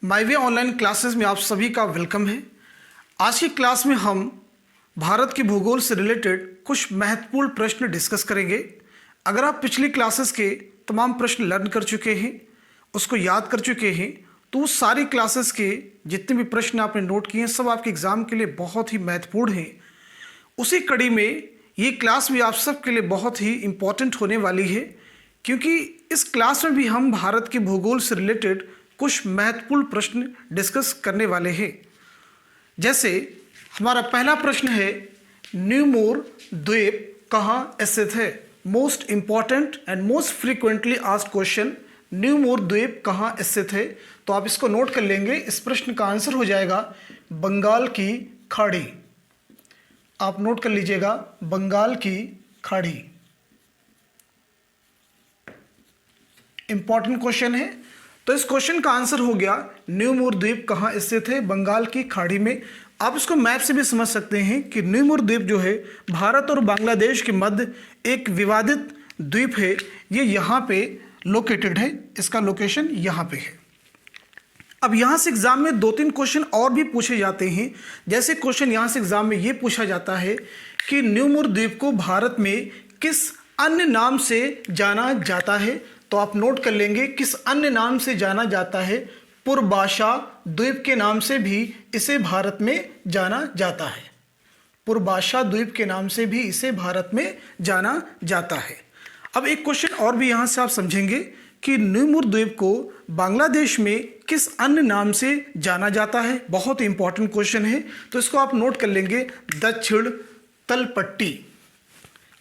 माई वे online classes में आप सभी का वेलकम है। आज की क्लास में हम भारत के भूगोल से रिलेटेड कुछ महत्वपूर्ण प्रश्न डिस्कस करेंगे। अगर आप पिछली क्लासेस के तमाम प्रश्न लर्न कर चुके हैं, उसको याद कर चुके हैं, तो उस सारी क्लासेस के जितने भी प्रश्न आपने नोट किए हैं सब आपके एग्ज़ाम के लिए बहुत ही महत्वपूर्ण हैं। उसी कड़ी में ये क्लास भी आप सब के लिए बहुत ही इम्पॉर्टेंट होने वाली है, क्योंकि इस क्लास में भी हम भारत के भूगोल से रिलेटेड कुछ महत्वपूर्ण प्रश्न डिस्कस करने वाले हैं। जैसे हमारा पहला प्रश्न है, न्यूमोर द्वीप कहाँ स्थित है? Most important and most frequently asked question, न्यूमोर द्वीप कहाँ स्थित है? तो आप इसको नोट कर लेंगे। इस प्रश्न का आंसर हो जाएगा बंगाल की खाड़ी। आप नोट कर लीजिएगा, बंगाल की खाड़ी। इंपॉर्टेंट क्वेश्चन है, तो इस क्वेश्चन का आंसर हो गया न्यूमोर द्वीप कहाँ स्थित है? बंगाल की खाड़ी में। आप इसको मैप से भी समझ सकते हैं कि न्यूमोर द्वीप जो है भारत और बांग्लादेश के मध्य एक विवादित द्वीप है। ये यहाँ पे लोकेटेड है, इसका लोकेशन यहाँ पे है। अब यहाँ से एग्जाम में 2-3 क्वेश्चन और भी पूछे जाते हैं। जैसे क्वेश्चन यहाँ से एग्जाम में ये पूछा जाता है कि न्यूमोर द्वीप को भारत में किस अन्य नाम से जाना जाता है? तो आप नोट कर लेंगे, किस अन्य नाम से जाना जाता है? पूर्वाशा द्वीप के नाम से भी इसे भारत में जाना जाता है। पूर्वाशा द्वीप के नाम से भी इसे भारत में जाना जाता है। अब एक क्वेश्चन और भी यहाँ से आप समझेंगे कि न्यूमोर द्वीप को बांग्लादेश में किस अन्य नाम से जाना जाता है? बहुत इंपॉर्टेंट क्वेश्चन है, तो इसको आप नोट कर लेंगे, दक्षिण तलपट्टी।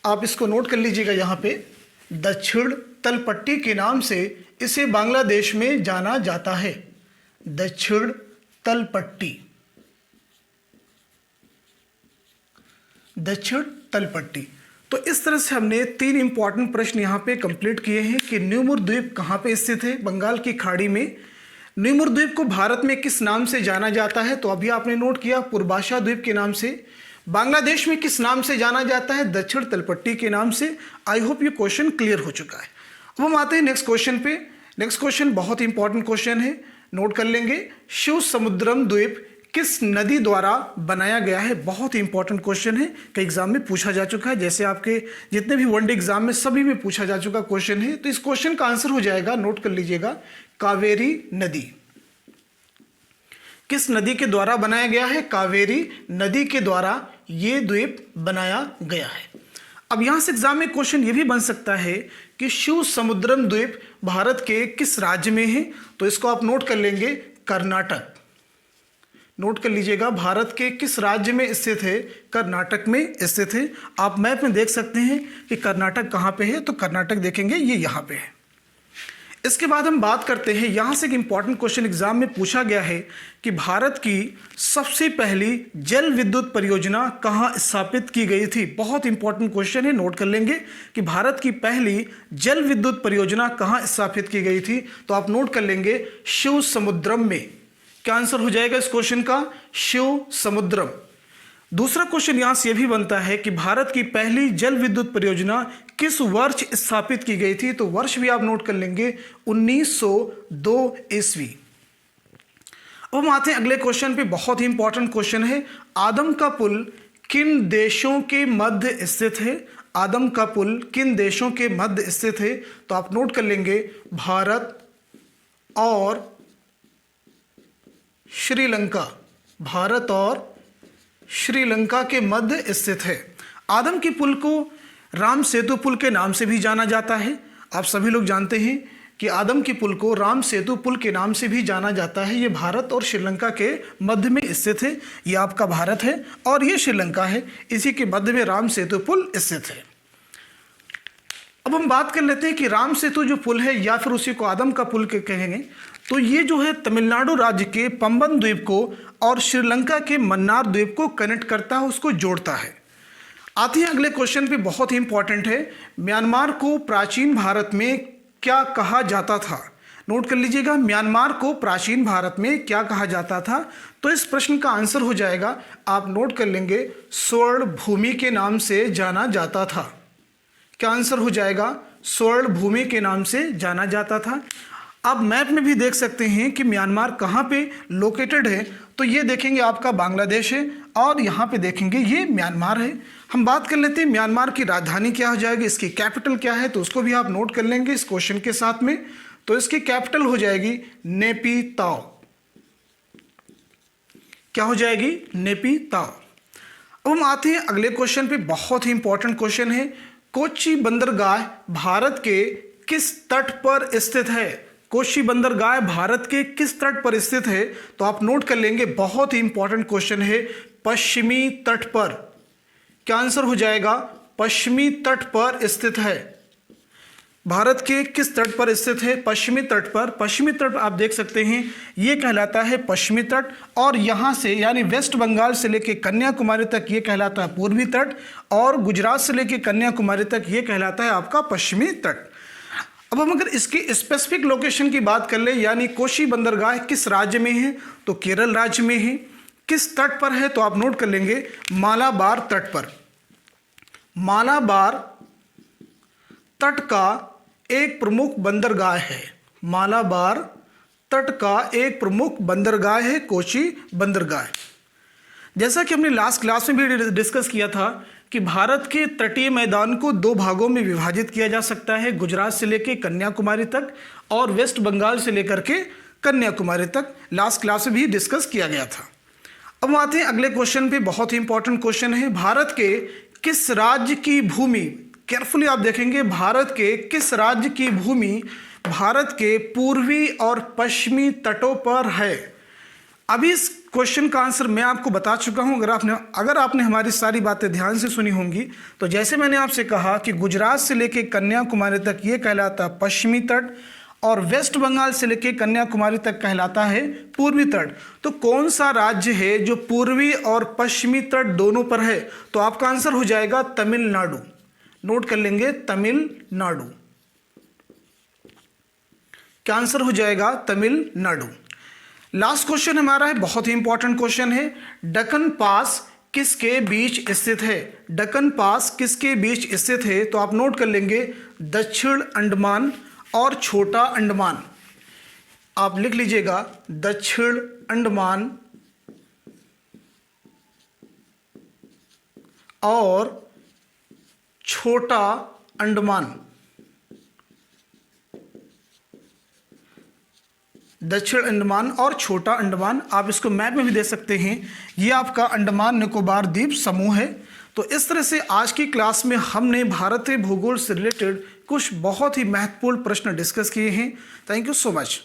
आप इसको नोट कर लीजिएगा यहाँ पे, दक्षिण तलपट्टी के नाम से इसे बांग्लादेश में जाना जाता है। दक्षिण तलपट्टी, दक्षिण तलपट्टी। तो इस तरह से हमने 3 इंपॉर्टेंट प्रश्न यहाँ पे कंप्लीट किए हैं कि न्यूमोर द्वीप कहाँ पे स्थित है? बंगाल की खाड़ी में। न्यूमोर द्वीप को भारत में किस नाम से जाना जाता है? तो अभी आपने नोट किया, पूर्वाशा द्वीप के नाम से। बांग्लादेश में किस नाम से जाना जाता है? दक्षिण तलपट्टी के नाम से। आई होप ये क्वेश्चन क्लियर हो चुका है। अब हम आते हैं नेक्स्ट क्वेश्चन पे। नेक्स्ट क्वेश्चन बहुत इंपॉर्टेंट क्वेश्चन है, नोट कर लेंगे। शिव समुद्रम द्वीप किस नदी द्वारा बनाया गया है? बहुत इंपॉर्टेंट क्वेश्चन है, कई एग्जाम में पूछा जा चुका है। जैसे आपके जितने भी वनडे एग्जाम में सभी में पूछा जा चुका क्वेश्चन है। तो इस क्वेश्चन का आंसर हो जाएगा, नोट कर लीजिएगा, कावेरी नदी। किस नदी के द्वारा बनाया गया है? कावेरी नदी के द्वारा ये द्वीप बनाया गया है। अब यहां से एग्जाम में क्वेश्चन ये भी बन सकता है कि शिव समुद्रम द्वीप भारत के किस राज्य में है? तो इसको आप नोट कर लेंगे, कर्नाटक। नोट कर लीजिएगा, भारत के किस राज्य में स्थित है? कर्नाटक में स्थित है। आप मैप में देख सकते हैं कि कर्नाटक कहाँ पे है, तो कर्नाटक देखेंगे ये यहाँ पे है। इसके बाद हम बात करते हैं, यहाँ से एक इंपॉर्टेंट क्वेश्चन एग्जाम में पूछा गया है कि भारत की सबसे पहली जल विद्युत परियोजना कहाँ स्थापित की गई थी? बहुत इंपॉर्टेंट क्वेश्चन है, नोट कर लेंगे कि भारत की पहली जल विद्युत परियोजना कहाँ स्थापित की गई थी? तो आप नोट कर लेंगे, शिव समुद्रम में। क्या आंसर हो जाएगा इस क्वेश्चन का? शिव समुद्रम। दूसरा क्वेश्चन यहां से यह भी बनता है कि भारत की पहली जल विद्युत परियोजना किस वर्ष स्थापित की गई थी? तो वर्ष भी आप नोट कर लेंगे, 1902 ईस्वी। अब हम आते हैं अगले क्वेश्चन पे, बहुत ही इंपॉर्टेंट क्वेश्चन है। आदम का पुल किन देशों के मध्य स्थित है? आदम का पुल किन देशों के मध्य स्थित है? तो आप नोट कर लेंगे, भारत और श्रीलंका। भारत और श्रीलंका के मध्य स्थित है। आदम के पुल को राम सेतु पुल के नाम से भी जाना जाता है। आप सभी लोग जानते हैं कि आदम के पुल को राम सेतु पुल के नाम से भी जाना जाता है। ये भारत और श्रीलंका के मध्य में स्थित है। ये आपका भारत है और ये श्रीलंका है, इसी के मध्य में राम सेतु पुल स्थित है। अब हम बात कर लेते हैं कि राम सेतु जो पुल है या फिर उसी को आदम का पुल कहेंगे, तो ये जो है तमिलनाडु राज्य के पंबन द्वीप को और श्रीलंका के मन्नार द्वीप को कनेक्ट करता है, उसको जोड़ता है। आते हैं अगले क्वेश्चन पे, बहुत ही इंपॉर्टेंट है। म्यांमार को प्राचीन भारत में क्या कहा जाता था? नोट कर लीजिएगा, म्यांमार को प्राचीन भारत में क्या कहा जाता था? तो इस प्रश्न का आंसर हो जाएगा, आप नोट कर लेंगे, स्वर्ण भूमि के नाम से जाना जाता था। क्या आंसर हो जाएगा? स्वर्ण भूमि के नाम से जाना जाता था। आप मैप में भी देख सकते हैं कि म्यांमार कहाँ पे लोकेटेड है। तो ये देखेंगे आपका बांग्लादेश है और यहाँ पे देखेंगे ये म्यांमार है। हम बात कर लेते हैं म्यांमार की राजधानी क्या हो जाएगी, इसकी कैपिटल क्या है, तो उसको भी आप नोट कर लेंगे इस क्वेश्चन के साथ में। तो इसकी कैपिटल हो जाएगी नेपिताओ। क्या हो जाएगी? नेपिताओ। अब हम आते हैं अगले क्वेश्चन पे, बहुत ही इंपॉर्टेंट क्वेश्चन है। कोच्चि बंदरगाह भारत के किस तट पर स्थित है? कोच्चि बंदरगाह भारत के किस तट पर स्थित है? तो आप नोट कर लेंगे, बहुत ही इंपॉर्टेंट क्वेश्चन है। पश्चिमी तट पर। क्या आंसर हो जाएगा? पश्चिमी तट पर स्थित है। भारत के किस तट पर स्थित है? पश्चिमी तट पर। पश्चिमी तट आप देख सकते हैं, ये कहलाता है पश्चिमी तट, और यहाँ से यानी वेस्ट बंगाल से लेके कन्याकुमारी तक ये कहलाता है पूर्वी तट, और गुजरात से लेके कन्याकुमारी तक ये कहलाता है आपका पश्चिमी तट। अब हम अगर इसकी स्पेसिफिक लोकेशन की बात कर ले, यानी कोच्चि बंदरगाह किस राज्य में है? तो केरल राज्य में है। किस तट पर है? तो आप नोट कर लेंगे मालाबार तट पर। मालाबार तट का एक प्रमुख बंदरगाह है। मालाबार तट का एक प्रमुख बंदरगाह है कोच्चि बंदरगाह। जैसा कि हमने लास्ट क्लास में भी डिस्कस किया था कि भारत के तटीय मैदान को दो भागों में विभाजित किया जा सकता है, गुजरात से लेकर कन्याकुमारी तक और वेस्ट बंगाल से लेकर के कन्याकुमारी तक। लास्ट क्लास में भी डिस्कस किया गया था। अब आते हैं अगले क्वेश्चन पे, बहुत ही इंपॉर्टेंट क्वेश्चन है। भारत के किस राज्य की भूमि, केयरफुली आप देखेंगे, भारत के किस राज्य की भूमि भारत के पूर्वी और पश्चिमी तटों पर है? अभी इस क्वेश्चन का आंसर मैं आपको बता चुका हूं। अगर आपने हमारी सारी बातें ध्यान से सुनी होंगी तो जैसे मैंने आपसे कहा कि गुजरात से लेकर कन्याकुमारी तक ये कहलाता है पश्चिमी तट, और वेस्ट बंगाल से लेकर कन्याकुमारी तक कहलाता है पूर्वी तट। तो कौन सा राज्य है जो पूर्वी और पश्चिमी तट दोनों पर है? तो आपका आंसर हो जाएगा तमिलनाडु। नोट कर लेंगे, तमिलनाडु। क्या आंसर हो जाएगा? तमिलनाडु। लास्ट क्वेश्चन हमारा है, बहुत ही इंपॉर्टेंट क्वेश्चन है। दक्कन पास किसके बीच स्थित है? दक्कन पास किसके बीच स्थित है? तो आप नोट कर लेंगे दक्षिण अंडमान और छोटा अंडमान। आप लिख लीजिएगा दक्षिण अंडमान और छोटा अंडमान। दक्षिण अंडमान और छोटा अंडमान, आप इसको मैप में भी दे सकते हैं। ये आपका अंडमान निकोबार द्वीप समूह है। तो इस तरह से आज की क्लास में हमने भारतीय भूगोल से रिलेटेड कुछ बहुत ही महत्वपूर्ण प्रश्न डिस्कस किए हैं। Thank you so much.